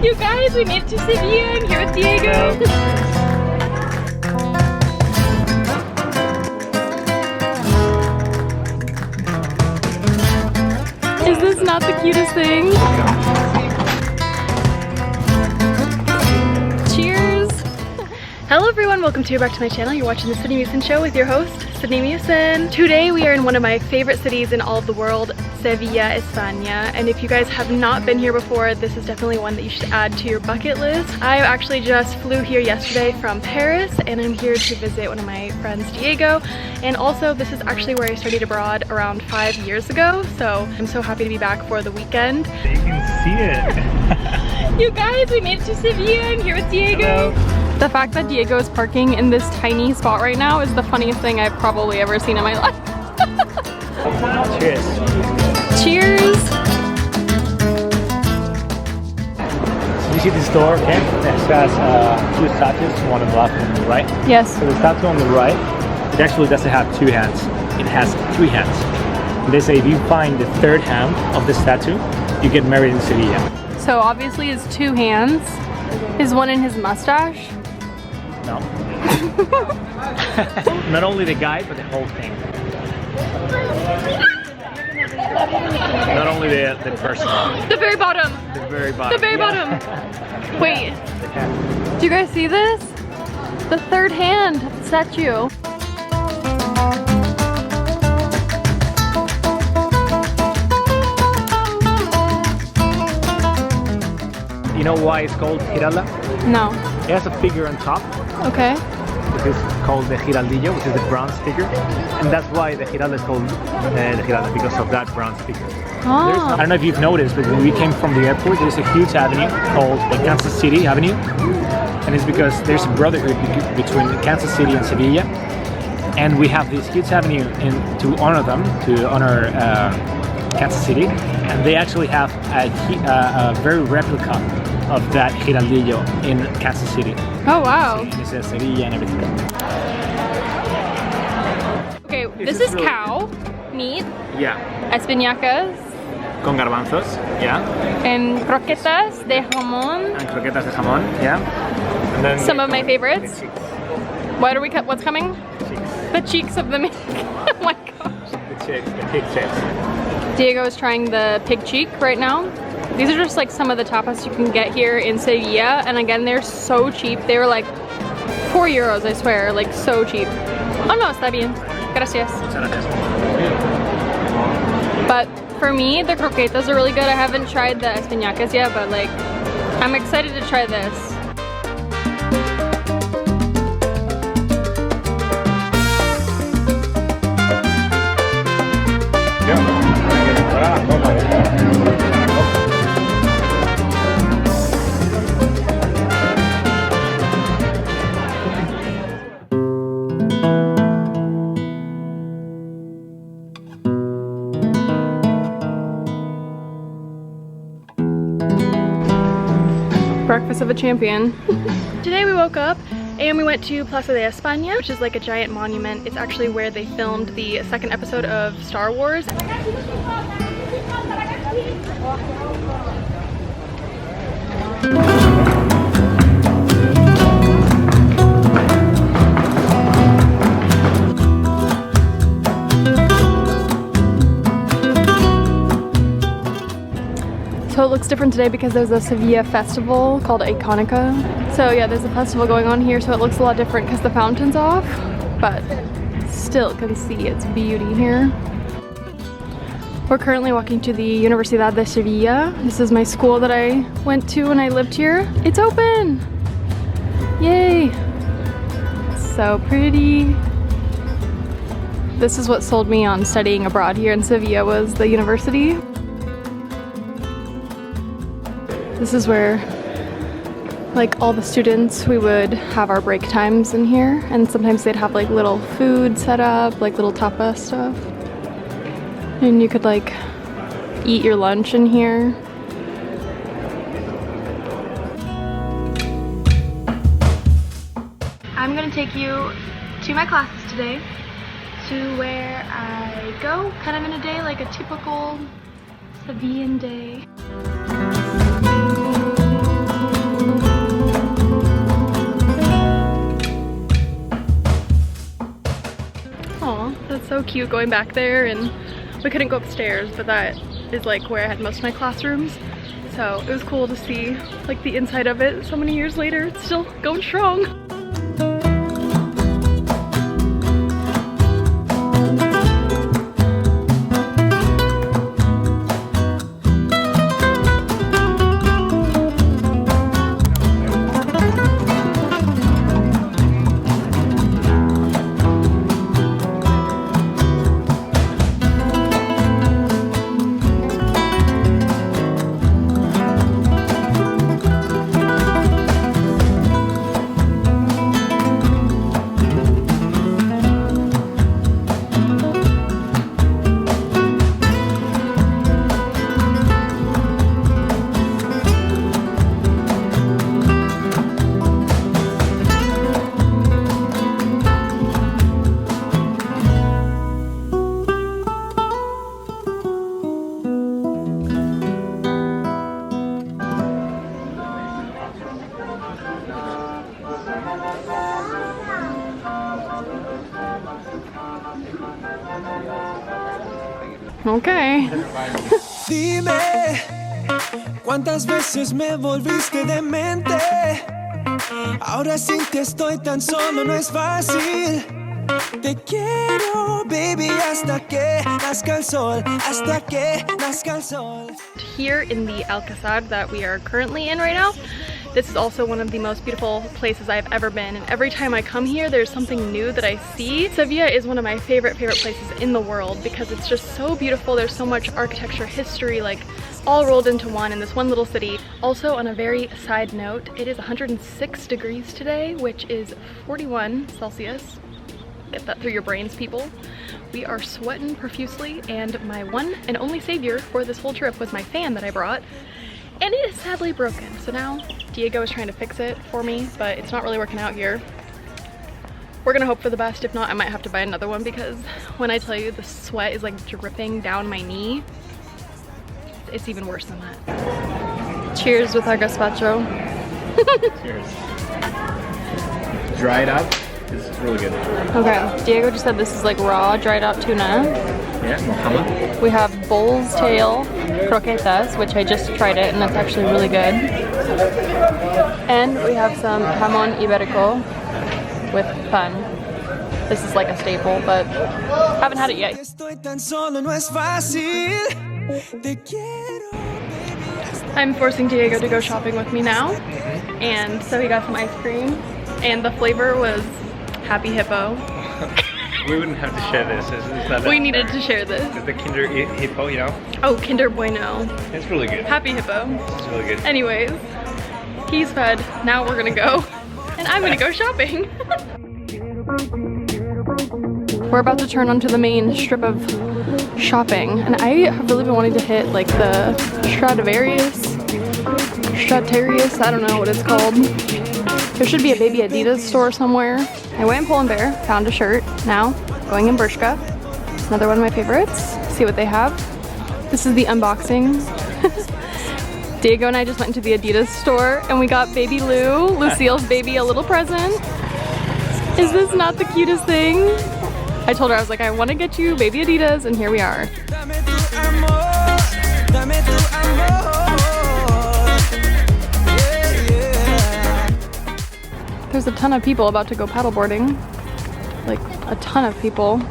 You guys, we made it to Sevilla. I'm here with Diego. Is this not the cutest thing? Cheers! Hello everyone, welcome back to my channel. You're watching the Sydney Musin Show with your host, Sydney Musin. Today we are in one of my favorite cities in all of the world, Sevilla, España. And if you guys have not been here before, this is definitely one that you should add to your bucket list. I actually just flew here yesterday from Paris and I'm here to visit one of my friends, Diego. And also this is actually where I studied abroad around 5 years ago. So I'm so happy to be back for the weekend. You can see it. You guys, we made it to Sevilla. I'm here with Diego. Hello. The fact that Diego is parking in this tiny spot right now is the funniest thing I've probably ever seen in my life. Cheers. Cheers! So you see this door, okay? It has two statues, one on the left and on the right. Yes. So the statue on the right, it actually doesn't have two hands. It has three hands. And they say if you find the third hand of the statue, you get married in Sevilla. So obviously his two hands is one in his mustache. No. Not only the guy, but the whole thing. Not only the person. The very bottom. The very bottom. The very bottom. Wait. Do you guys see this? The third hand of the statue. You know why it's called Giralda? No. It has a figure on top, Okay. which is called the Giraldillo, which is the bronze figure. And that's why the Giralda is called the Giralda, because of that bronze figure. I Oh. don't know if you've noticed, but when we came from the airport, there's a huge avenue called the Kansas City Avenue. And it's because there's a brotherhood between Kansas City and Sevilla. And we have this huge avenue to honor them, to honor Kansas City. And they actually have a very replica of that Giraldillo in Kansas City. Oh wow. It says Sevilla and everything. Okay, This this is is really cow meat, Yeah. espinacas, Con garbanzos, yeah. and croquetas de jamón. And croquetas de jamón, yeah. And then Some of my favorites. The cheeks. What are we cut? What's coming? Cheeks. The cheeks of the meat. Oh my gosh. The cheeks, the pig cheeks. Diego is trying the pig cheek right now. These are just like some of the tapas you can get here in Sevilla, and again, they're so cheap. They were like 4 euros, I swear, like so cheap. Oh no, está bien. Gracias. But for me, the croquetas are really good. I haven't tried the espinacas yet, but like, I'm excited to try this. Breakfast of a champion. Today we woke up and we went to Plaza de España, which is like a giant monument. It's actually where they filmed the second episode of Star Wars. So it looks different today because there's a Sevilla festival called Iconica. So yeah, there's a festival going on here, so it looks a lot different because the fountain's off, but still can see its beauty here. We're currently walking to the Universidad de Sevilla. This is my school that I went to when I lived here. It's open! Yay! So pretty. This is what sold me on studying abroad here in Sevilla, was the university. This is where, like, all the students, we would have our break times in here, and sometimes they'd have like little food set up, like little tapa stuff, and you could like eat your lunch in here. I'm gonna take you to my classes today, to where I go kind of in a day, like a typical Sevillan day. so cute going back there, and we couldn't go upstairs, but that is like where I had most of my classrooms. So it was cool to see like the inside of it so many years later. It's still going strong. Okay. Dime, ¿cuántas veces me volviste demente? Ahora sin ti estoy tan solo, no es fácil. Te quiero, baby, hasta que nazca el sol, hasta que nazca el sol. Here in the Alcázar that we are currently in right now, this is also one of the most beautiful places I've ever been, and every time I come here there's something new that I see. Sevilla is one of my favorite places in the world because it's just so beautiful. There's so much architecture, history, like all rolled into one in this one little city. Also, on a very side note, it is 106 degrees today, which is 41 Celsius. Get that through your brains, people. We are sweating profusely, and my one and only savior for this whole trip was my fan that I brought, and it is sadly broken. So now Diego is trying to fix it for me, but it's not really working out here. We're gonna hope for the best. If not, I might have to buy another one, because when I tell you the sweat is like dripping down my knee, it's even worse than that. Cheers with our gazpacho. Cheers. Dried up. It's really good. Okay, Diego just said this is like raw, dried out tuna. Yeah, Mohammed. We have bull's tail croquetas, which I just tried it and that's actually really good. And we have some jamón ibérico with pan. This is like a staple, but haven't had it yet. I'm forcing Diego to go shopping with me now, and so he got some ice cream, and the flavor was Happy Hippo. We wouldn't have to share this. Is that We needed to share this. It's the Kinder Hippo, you know? Oh, Kinder Bueno. It's really good. Happy Hippo. It's really good. Anyways, he's fed. Now we're gonna go, and I'm gonna go shopping. We're about to turn onto the main strip of shopping, and I have really been wanting to hit like the Stradivarius, I don't know what it's called. There should be a baby Adidas store somewhere. I went in Pull & Bear, found a shirt. Now, going in Bershka. Another one of my favorites. See what they have. This is the unboxing. Diego and I just went into the Adidas store and we got baby Lou, Lucille's baby, a little present. Is this not the cutest thing? I told her, I was like, I want to get you baby Adidas, and here we are. There's a ton of people about to go paddleboarding. Like, a ton of people.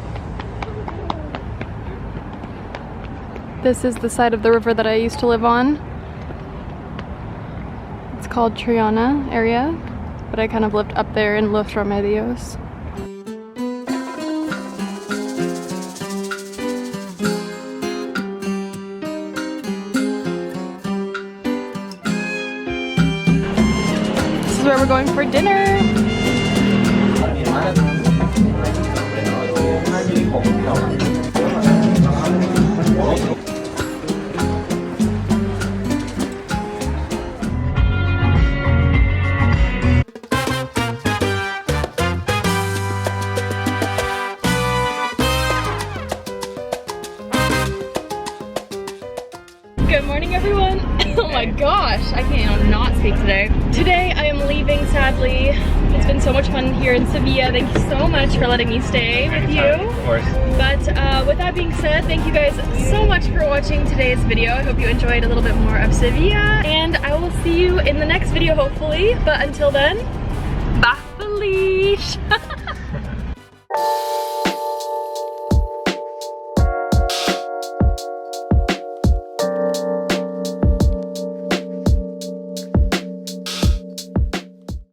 This is the side of the river that I used to live on. It's called Triana area, but I kind of lived up there in Los Remedios. This is where we're going for dinner. Good morning, everyone. Oh my gosh, I can't not speak today. Today I am leaving, sadly. It's been so much fun here in Sevilla. Thank you so much for letting me stay with you. Of course. But with that being said, thank you guys so much for watching today's video. I hope you enjoyed a little bit more of Sevilla, and I will see you in the next video, hopefully. But until then, bye, Felice!